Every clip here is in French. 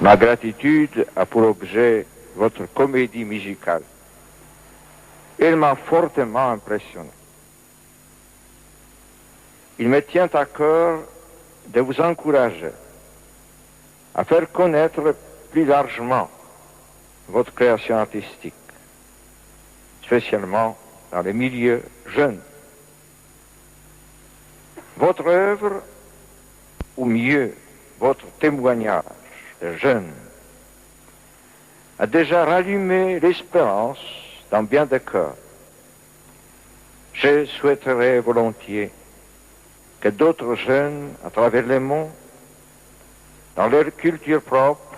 Ma gratitude a pour objet votre comédie musicale. Elle m'a fortement impressionné. Il me tient à cœur de vous encourager à faire connaître plus largement votre création artistique, spécialement dans les milieux jeunes. Votre œuvre, ou mieux, votre témoignage de jeunes, a déjà rallumé l'espérance dans bien des cœurs. Je souhaiterais volontiers que d'autres jeunes, à travers le monde, dans leur culture propre,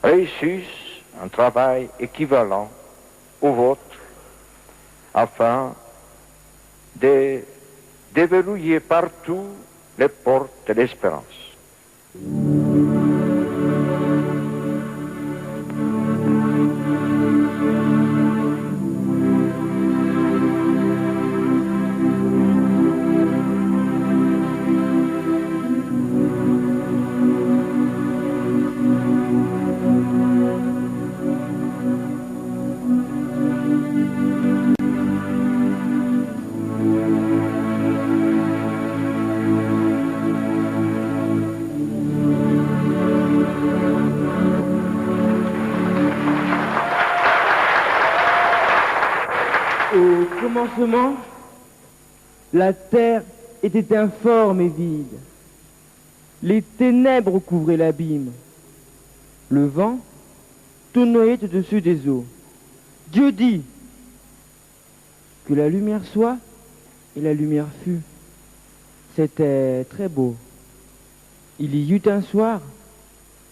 réussissent un travail équivalent au vôtre, afin de déverrouiller partout les portes de l'espérance. Au commencement, la terre était informe et vide. Les ténèbres couvraient l'abîme. Le vent tournoyait au-dessus des eaux. Dieu dit que la lumière soit, et la lumière fut. C'était très beau. Il y eut un soir,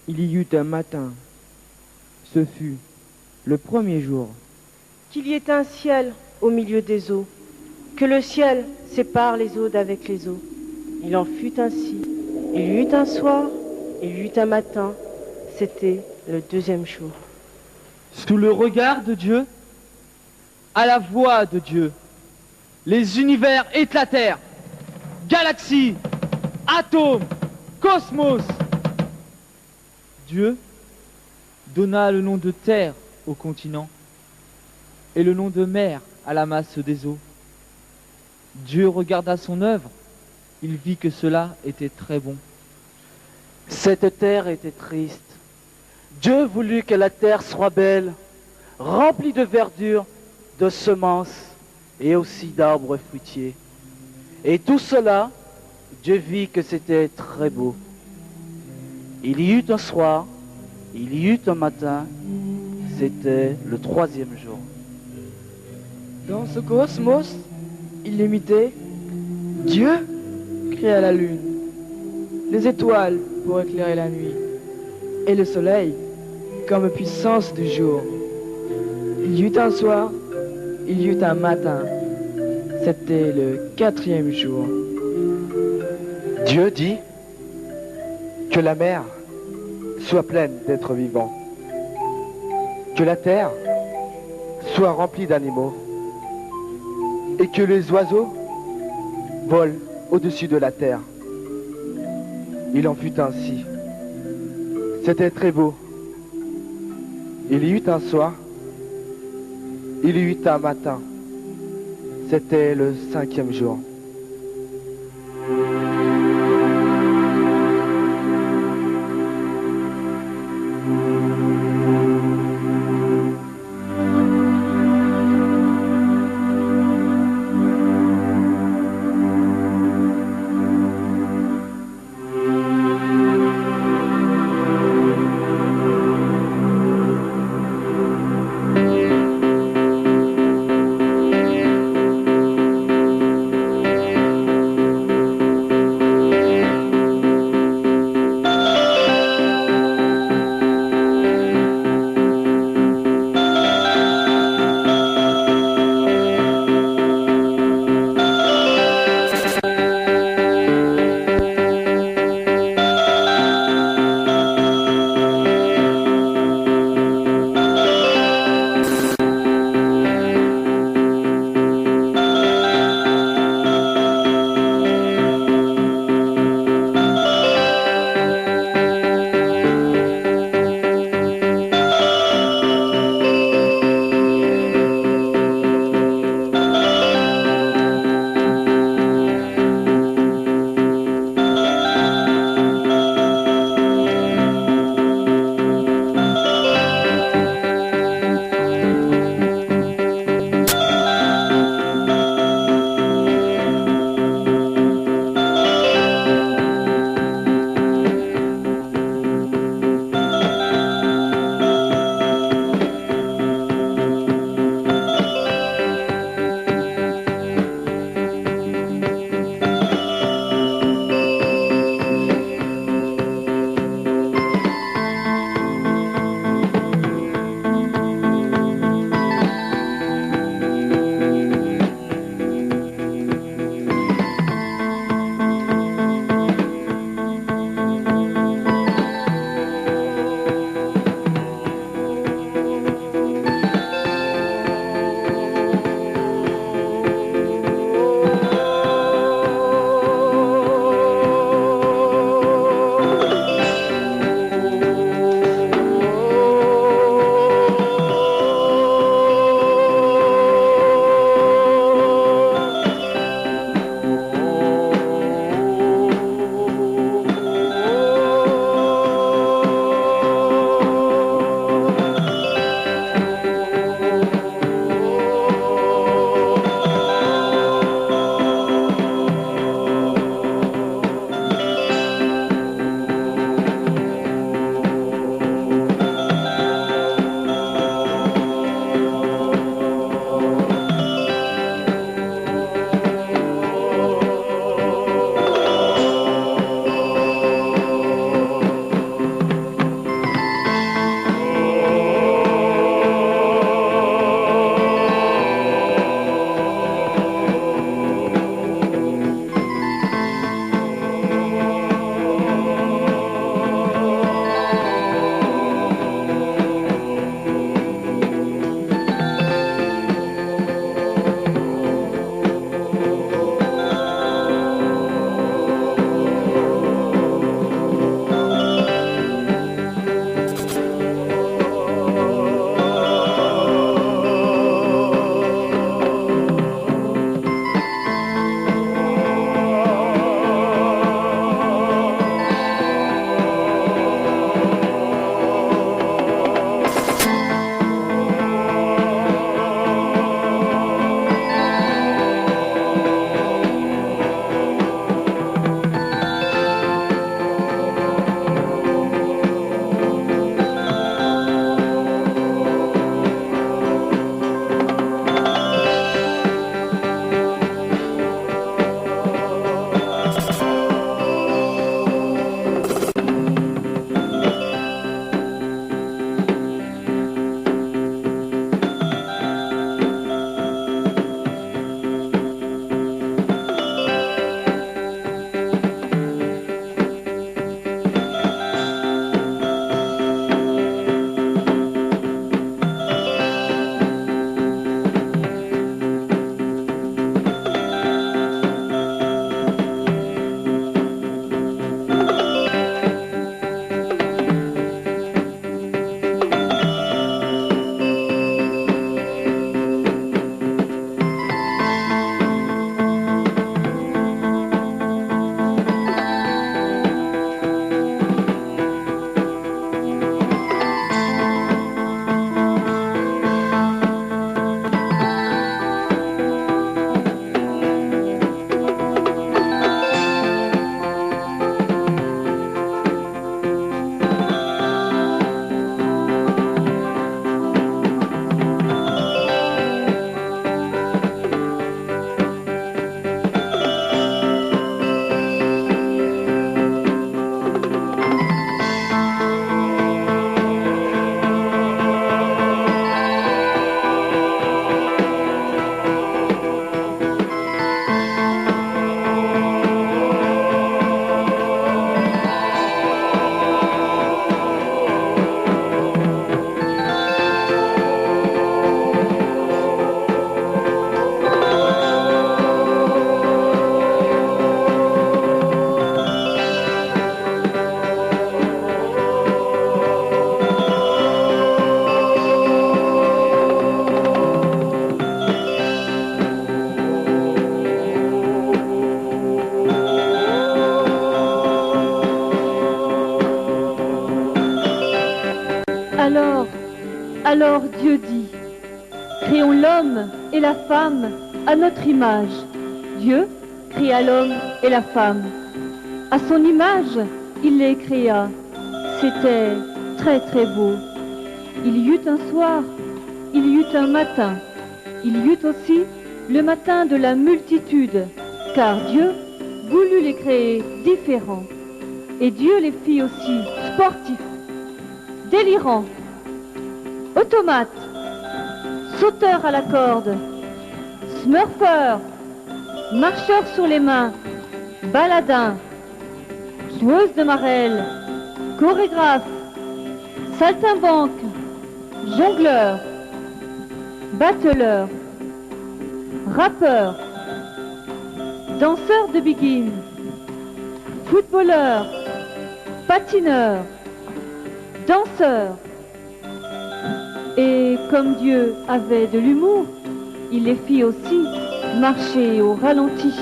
il y eut un matin. Ce fut le premier jour. Qu'il y ait un ciel au milieu des eaux, que le ciel sépare les eaux d'avec les eaux. Il en fut ainsi. Il y eut un soir, il y eut un matin. C'était le deuxième jour. Sous le regard de Dieu, à la voix de Dieu, les univers éclatèrent. Galaxies, atomes, cosmos. Dieu donna le nom de terre au continent et le nom de mer à la masse des eaux. Dieu regarda son œuvre, il vit que cela était très bon. Cette terre était triste. Dieu voulut que la terre soit belle, remplie de verdure, de semences et aussi d'arbres fruitiers. Et tout cela, Dieu vit que c'était très beau. Il y eut un soir, il y eut un matin, c'était le troisième jour. Dans ce cosmos illimité, Dieu créa la lune, les étoiles pour éclairer la nuit, et le soleil comme puissance du jour. Il y eut un soir, il y eut un matin, c'était le quatrième jour. Dieu dit que la mer soit pleine d'êtres vivants, que la terre soit remplie d'animaux, et que les oiseaux volent au-dessus de la terre. Il en fut ainsi. C'était très beau. Il y eut un soir, il y eut un matin. C'était le cinquième jour. Alors Dieu dit, créons l'homme et la femme à notre image. Dieu créa l'homme et la femme. À son image, il les créa. C'était très très beau. Il y eut un soir, il y eut un matin. Il y eut aussi le matin de la multitude, car Dieu voulut les créer différents. Et Dieu les fit aussi sportifs, délirants, automates, sauteurs à la corde, smurfeurs, marcheurs sur les mains, baladins, joueuses de marelle, chorégraphes, saltimbanques, jongleurs, bateleurs, rappeurs, danseurs de biguine, footballeurs, patineurs, danseurs. Et comme Dieu avait de l'humour, il les fit aussi marcher au ralenti.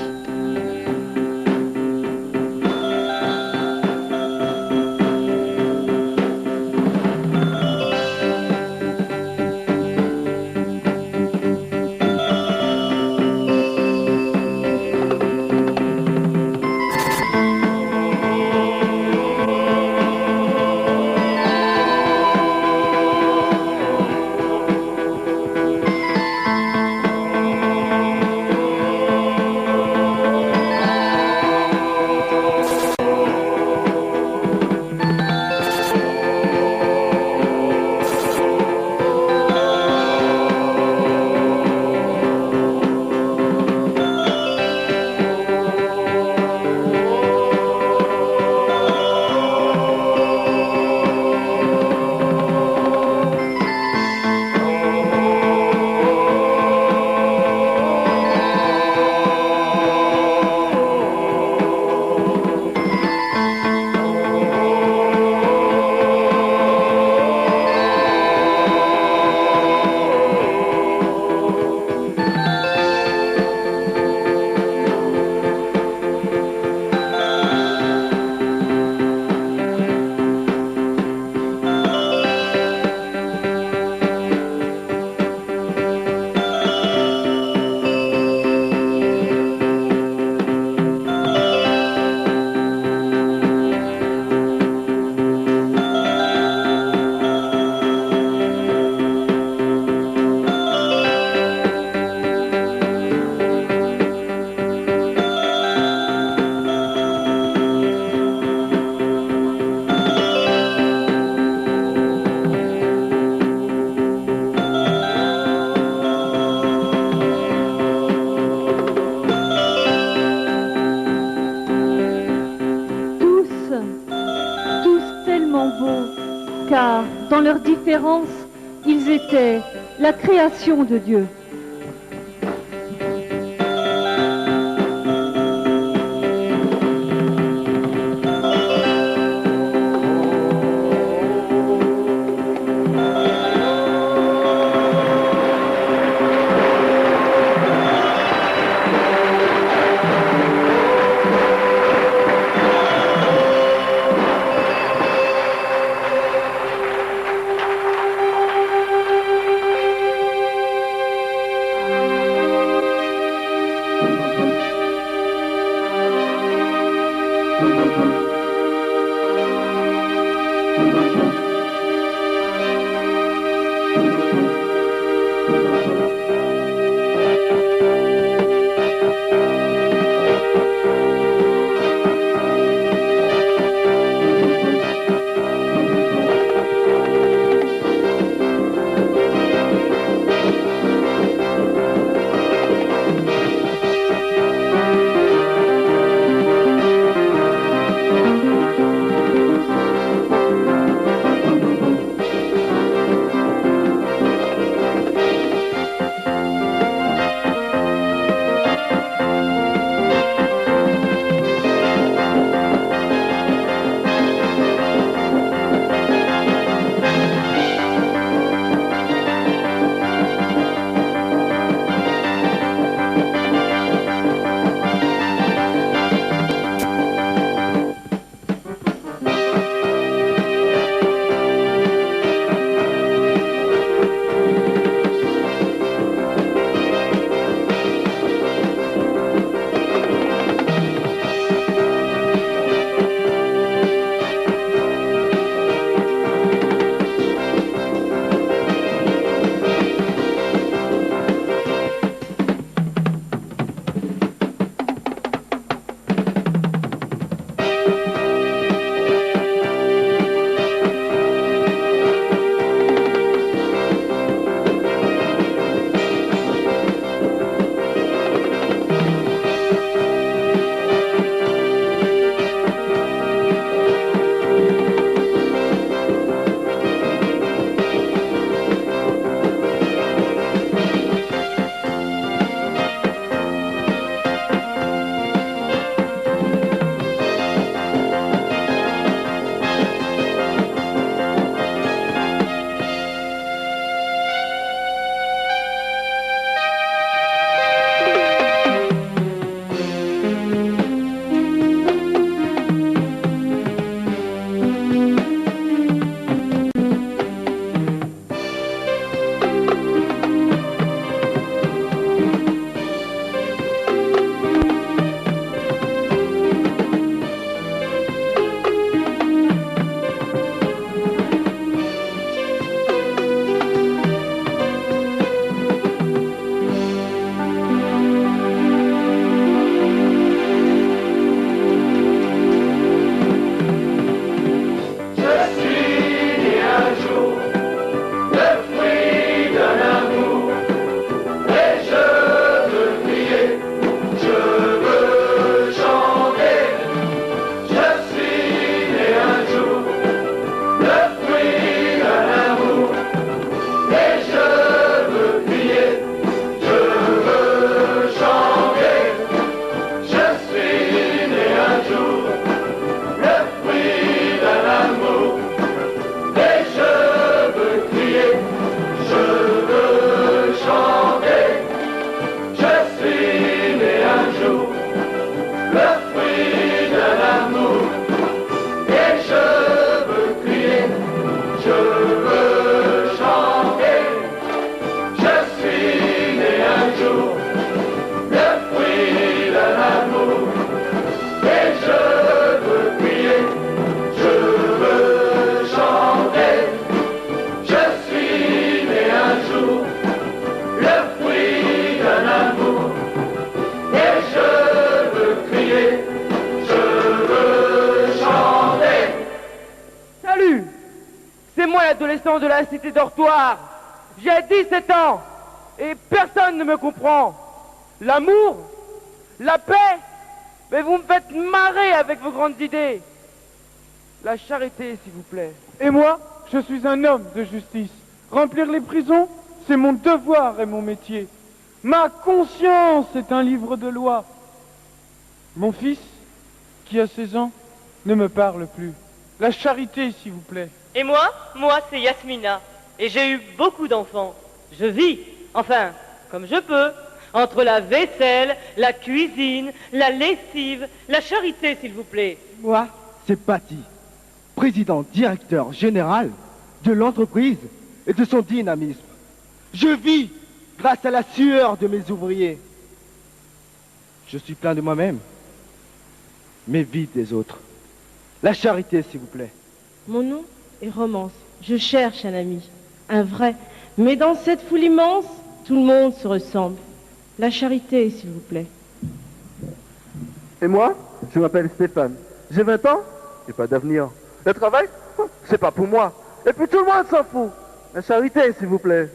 Car dans leur différence, ils étaient la création de Dieu. adolescent de la cité dortoir. J'ai 17 ans et personne ne me comprend. L'amour, la paix, mais vous me faites marrer avec vos grandes idées. La charité, s'il vous plaît. Et moi, je suis un homme de justice. Remplir les prisons, c'est mon devoir et mon métier. Ma conscience est un livre de loi. Mon fils, qui a 16 ans, ne me parle plus. La charité, s'il vous plaît. Et moi, c'est Yasmina. Et j'ai eu beaucoup d'enfants. Je vis, enfin, comme je peux, entre la vaisselle, la cuisine, la lessive, la charité, s'il vous plaît. Moi, c'est Paty, président directeur général de l'entreprise et de son dynamisme. Je vis grâce à la sueur de mes ouvriers. Je suis plein de moi-même, mais vide des autres. La charité, s'il vous plaît. Mon nom est Romance. Je cherche un ami, un vrai. Mais dans cette foule immense, tout le monde se ressemble. La charité, s'il vous plaît. Et moi, je m'appelle Stéphane. J'ai 20 ans et pas d'avenir. Le travail, c'est pas pour moi. Et puis tout le monde s'en fout. La charité, s'il vous plaît.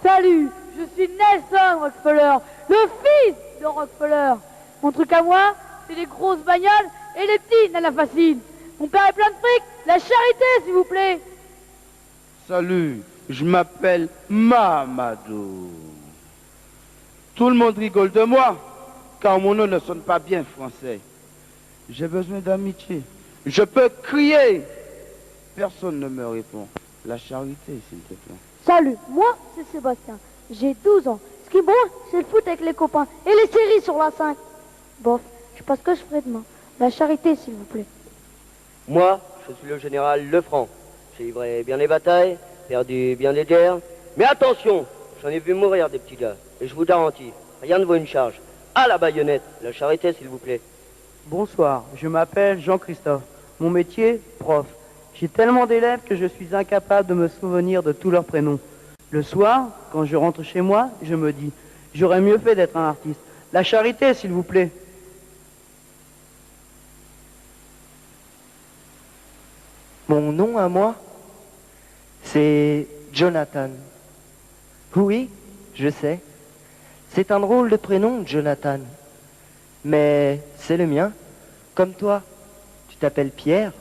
Salut, je suis Nelson Rockefeller, le fils de Rockefeller. Mon truc à moi, c'est les grosses bagnoles et les petits nanas facines. Mon père est plein de fric, la charité, s'il vous plaît. Salut, je m'appelle Mamadou. Tout le monde rigole de moi, car mon nom ne sonne pas bien français. J'ai besoin d'amitié. Je peux crier. Personne ne me répond. La charité, s'il te plaît. Salut, moi, c'est Sébastien. J'ai 12 ans. Ce qui est bon, c'est le foot avec les copains et les séries sur la 5. Bof, je sais pas ce que je ferai demain. La charité, s'il vous plaît. Moi, je suis le général Lefranc. J'ai livré bien les batailles, perdu bien des guerres. Mais attention, j'en ai vu mourir des petits gars. Et je vous garantis, rien ne vaut une charge. À la baïonnette, la charité, s'il vous plaît. Bonsoir, je m'appelle Jean-Christophe. Mon métier, prof. J'ai tellement d'élèves que je suis incapable de me souvenir de tous leurs prénoms. Le soir, quand je rentre chez moi, je me dis, j'aurais mieux fait d'être un artiste. La charité, s'il vous plaît. Mon nom à moi, c'est Jonathan. Oui, je sais. C'est un drôle de prénom, Jonathan. Mais c'est le mien. Comme toi, tu t'appelles Pierre,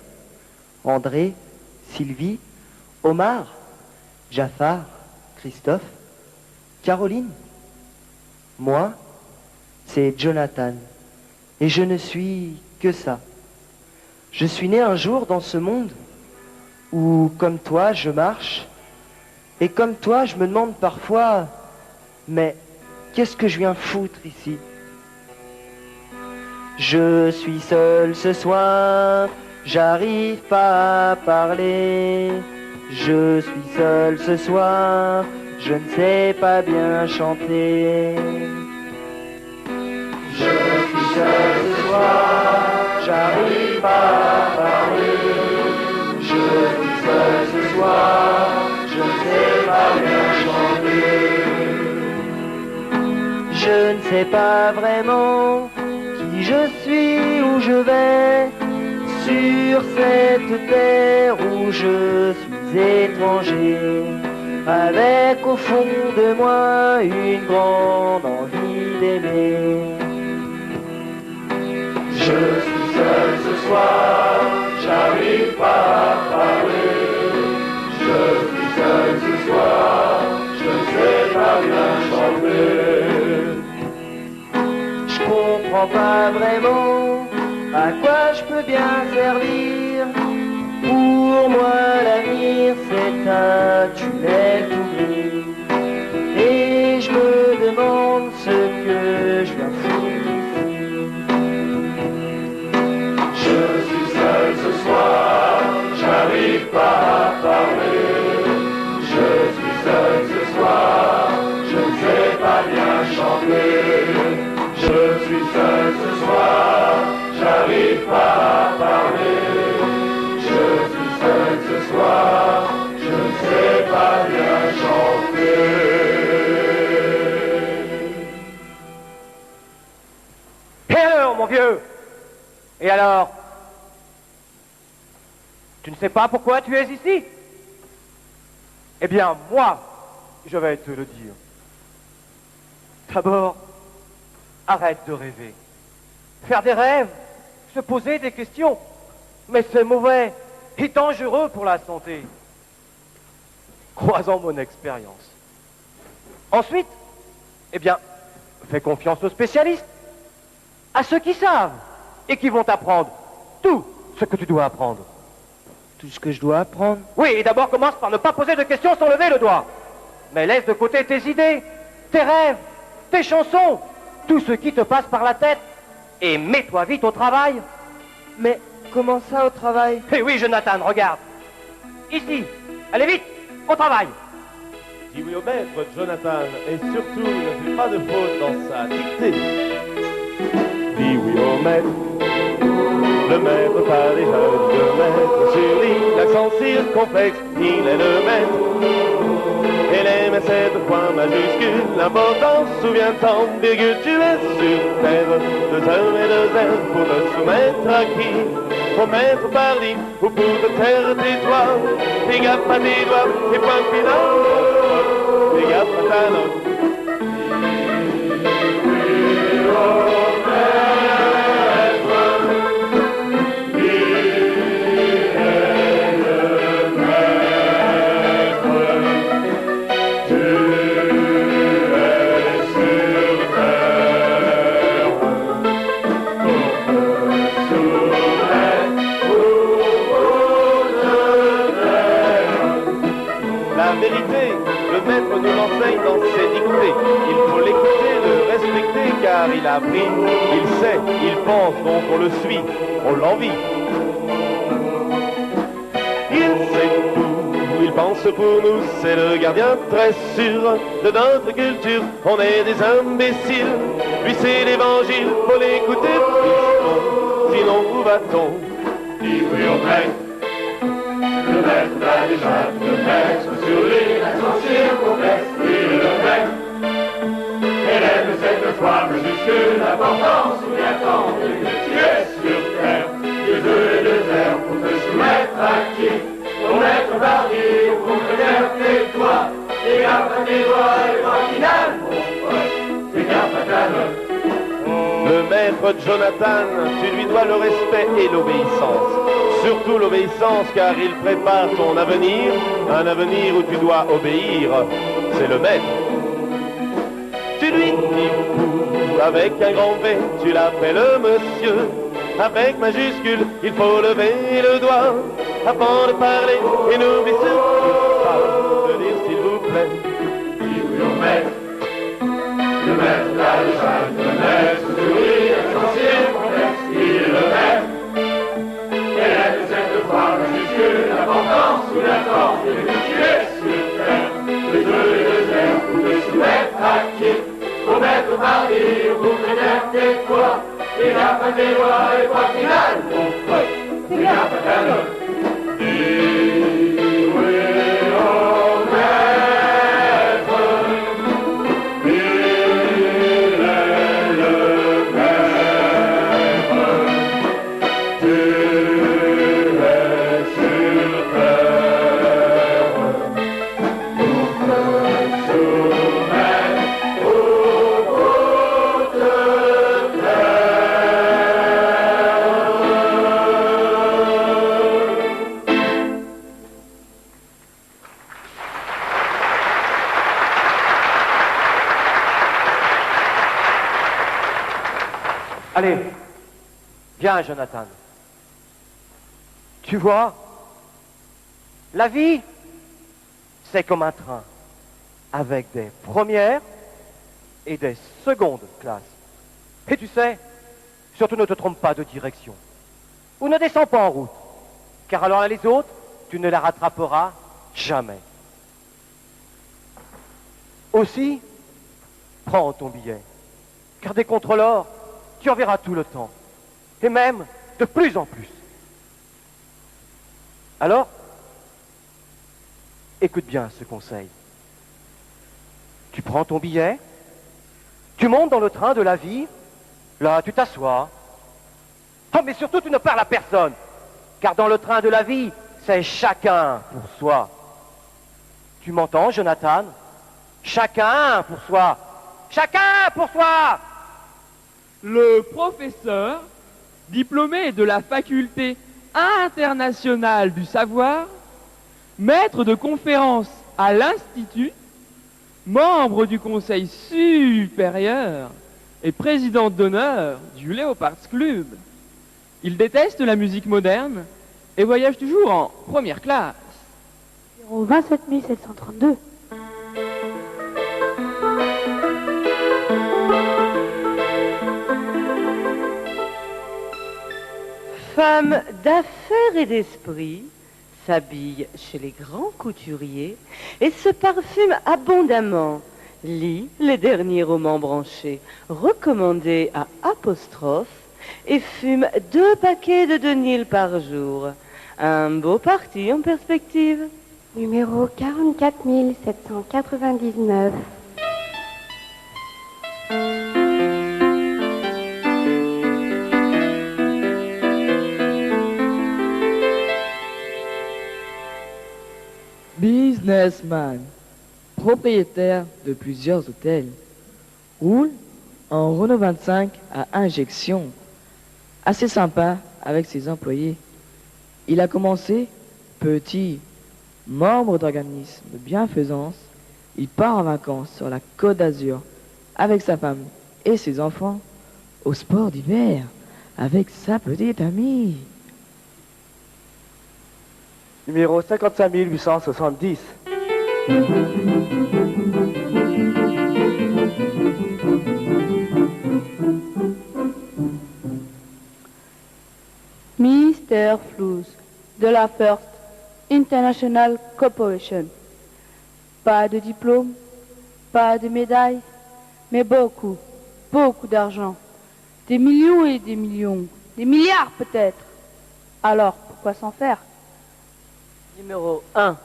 André, Sylvie, Omar, Jafar, Christophe, Caroline. Moi, c'est Jonathan. Et je ne suis que ça. Je suis né un jour dans ce monde où, comme toi, je marche. Et comme toi, je me demande parfois, mais qu'est-ce que je viens foutre ici? Je suis seul ce soir, j'arrive pas à parler. Je suis seul ce soir, je ne sais pas bien chanter. Je suis seul ce soir, j'arrive pas à parler. Je suis seul ce soir, je ne sais pas bien chanter. Je ne sais pas vraiment qui je suis, où je vais, sur cette terre où je suis étranger, avec au fond de moi une grande envie d'aimer. Je suis seul ce soir, j'arrive pas à parler. Je suis seul ce soir, je ne sais pas bien chanter. Je comprends pas vraiment à quoi je peux bien servir. Pour moi l'avenir c'est un tunnel tout gris. Et je me demande ce que je viens foutre ici. Je suis seul ce soir, j'arrive pas à parler. Je suis seul ce soir, je ne sais pas bien chanter. Je suis seul ce soir, j'arrive pas à parler. Je suis seul ce soir, je ne sais pas bien chanter. Et alors, mon vieux? Et alors? Tu ne sais pas pourquoi tu es ici? Eh bien, moi, je vais te le dire. D'abord, arrête de rêver. Faire des rêves, se poser des questions. Mais c'est mauvais et dangereux pour la santé. Crois en mon expérience. Ensuite, eh bien, fais confiance aux spécialistes, à ceux qui savent et qui vont t'apprendre tout ce que tu dois apprendre. Tout ce que je dois apprendre? Oui, et d'abord commence par ne pas poser de questions sans lever le doigt. Mais laisse de côté tes idées, tes rêves, tes chansons, tout ce qui te passe par la tête, et mets-toi vite au travail. Mais comment ça au travail? Eh oui, Jonathan, regarde. Ici, allez vite, au travail. Dis oui au maître, Jonathan, et surtout ne fais pas de faute dans sa dictée. Dis oui au maître, le maître pas déjà dit le maître sur lui, l'accent circonflexe, il est le maître. Et les mais cette point majuscule, l'important, souviens-t'en, virgule, tu es sur terre, 2 heures et 2 heures pour te soumettre à qui? Au maître par lui, ou pour te taire tais-toi, fais gaffe à tes doigts, et point final, fais gaffe à ta note. Nous l'enseigne dans ses dictées. Il faut l'écouter, le respecter, car il a appris, il sait, il pense, donc on le suit, on l'envie. Il sait tout, il pense pour nous, c'est le gardien très sûr de notre culture. On est des imbéciles, lui c'est l'évangile, faut l'écouter, sinon où va-t-on? Dis oui au maître. Le maître a déjà le maître sur lui, l'accent circonflexe, il est le maître. Élève cette fois majuscule, l'important, souviens-t'en, que tu es sur terre. 2 heures et 2 heures pour te soumettre à qui? Ton maître pardi, pour connaître tes doigts. Fais gaffe à tes doigts et pas final, mon pote, fais gaffe à ta note. Le maître Jonathan, tu lui dois le respect et l'obéissance. Surtout l'obéissance, car il prépare ton avenir, un avenir où tu dois obéir. C'est le maître. Tu lui dis fou avec un grand V, tu l'appelles monsieur. Avec majuscule, il faut lever le doigt avant de parler et n'oublie surtout pas de dire s'il vous plaît. Dis oui au maître. Le maître a le châle, le maître sourit, l'accent circonflexe, il est le maître. Élève cette fois majuscule, l'important, souviens-t'en, que tu es sur terre. 2 heures et 2 heures pour te soumettre à qui? Au maître pardi, pour connaître tes quoi? Fais gaffe à tes doigts et pas final, mon pote, fais gaffe à ta note. Dis oui au maître. Allez, viens Jonathan. Tu vois, la vie, c'est comme un train, avec des premières et des secondes classes. Et tu sais, surtout ne te trompe pas de direction. Ou ne descends pas en route, car alors là les autres, tu ne les rattraperas jamais. Aussi, prends ton billet, car des contrôleurs, tu en verras tout le temps, et même de plus en plus. Alors, écoute bien ce conseil. Tu prends ton billet, tu montes dans le train de la vie, là tu t'assois. Oh, mais surtout tu ne parles à personne, car dans le train de la vie, c'est chacun pour soi. Tu m'entends, Jonathan? Chacun pour soi. Chacun pour soi. Le professeur, diplômé de la faculté internationale du savoir, maître de conférences à l'Institut, membre du Conseil supérieur et président d'honneur du Leopards Club. Il déteste la musique moderne et voyage toujours en première classe. 27 732. Femme d'affaires et d'esprit, s'habille chez les grands couturiers et se parfume abondamment. Lit les derniers romans branchés recommandés à apostrophe et fume 2 paquets de Denil par jour. Un beau parti en perspective. Numéro 44 799. Businessman, propriétaire de plusieurs hôtels, roule en Renault 25 à injection, assez sympa avec ses employés. Il a commencé petit, membre d'organisme de bienfaisance. Il part en vacances sur la Côte d'Azur avec sa femme et ses enfants, au sport d'hiver avec sa petite amie. Numéro 55 870. Mr. Flous, de la First International Corporation. Pas de diplôme, pas de médaille, mais beaucoup, beaucoup d'argent. Des millions et des millions, des milliards peut-être. Alors, pourquoi s'en faire? Numéro 1.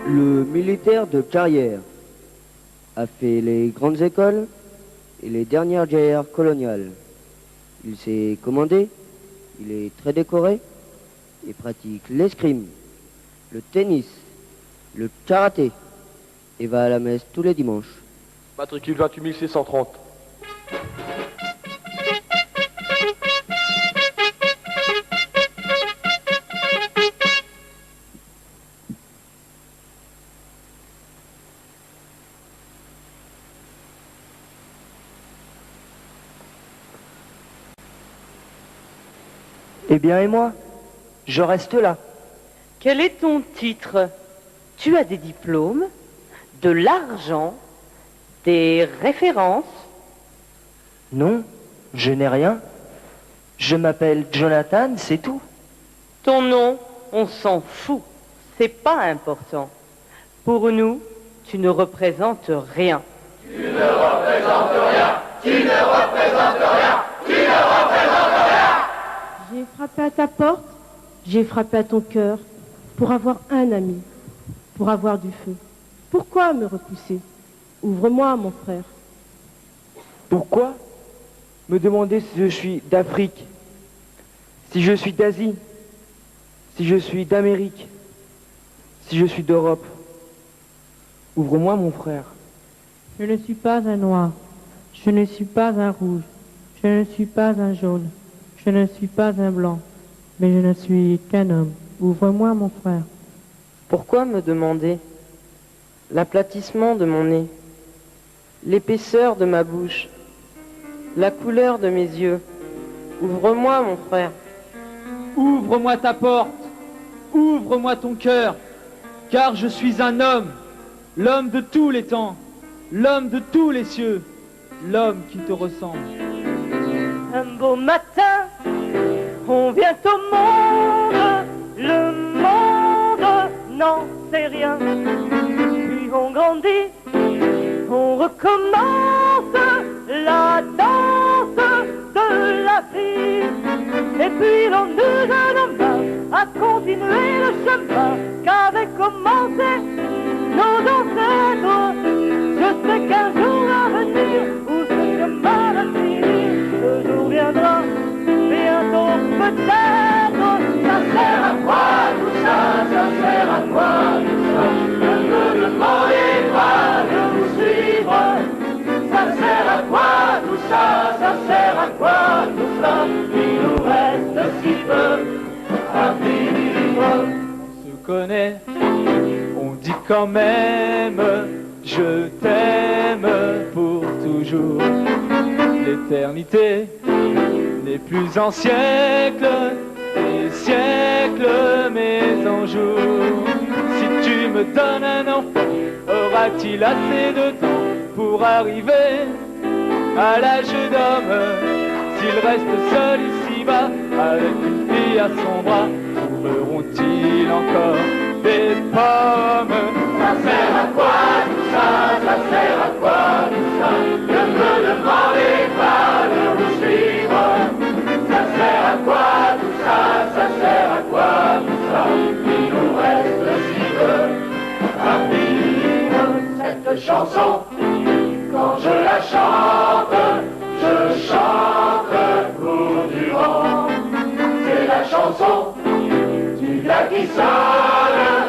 Le militaire de carrière a fait les grandes écoles et les dernières guerres coloniales. Il s'est commandé, il est très décoré, il pratique l'escrime, le tennis, le karaté et va à la messe tous les dimanches. Matricule 28 630. Eh bien, et moi? Je reste là. Quel est ton titre? Tu as des diplômes, de l'argent, des références? Non, je n'ai rien. Je m'appelle Jonathan, c'est tout. Ton nom, on s'en fout. C'est pas important. Pour nous, tu ne représentes rien. Tu ne représentes rien. Tu ne représentes rien. Tu ne représentes rien. J'ai frappé à ta porte, j'ai frappé à ton cœur pour avoir un ami, pour avoir du feu. Pourquoi me repousser? Ouvre-moi, mon frère. Pourquoi me demander si je suis d'Afrique, si je suis d'Asie, si je suis d'Amérique, si je suis d'Europe? Ouvre-moi, mon frère. Je ne suis pas un noir, je ne suis pas un rouge, je ne suis pas un jaune, je ne suis pas un blanc, mais je ne suis qu'un homme. Ouvre-moi, mon frère. Pourquoi me demander? L'aplatissement de mon nez, l'épaisseur de ma bouche, la couleur de mes yeux. Ouvre-moi, mon frère. Ouvre-moi ta porte, ouvre-moi ton cœur, car je suis un homme, l'homme de tous les temps, l'homme de tous les cieux, l'homme qui te ressemble. Un beau matin, on vient au monde, le monde n'en sait rien. Puis on grandit, on recommence la danse de la vie. Et puis l'on nous donne à continuer le chemin qu'avaient commencé nos ancêtres. Je sais qu'un jour à venir, où ce chemin va finir, que connaît. On dit quand même, je t'aime pour toujours. L'éternité n'est plus en siècles, et siècles, mais en jours. Si tu me donnes un nom, aura-t-il assez de temps pour arriver à l'âge d'homme? S'il reste seul ici-bas, avec une fille à son bras, trouveront-ils encore des pommes? Ça sert à quoi tout ça? Ça sert à quoi tout ça? Ne me demandez pas de vous suivre. Ça sert à quoi tout ça? Ça sert à quoi tout ça? Il nous reste si peu à vivre. Cette chanson, quand je la chante, je chante pour Durand. C'est la chanson du gars qui sonne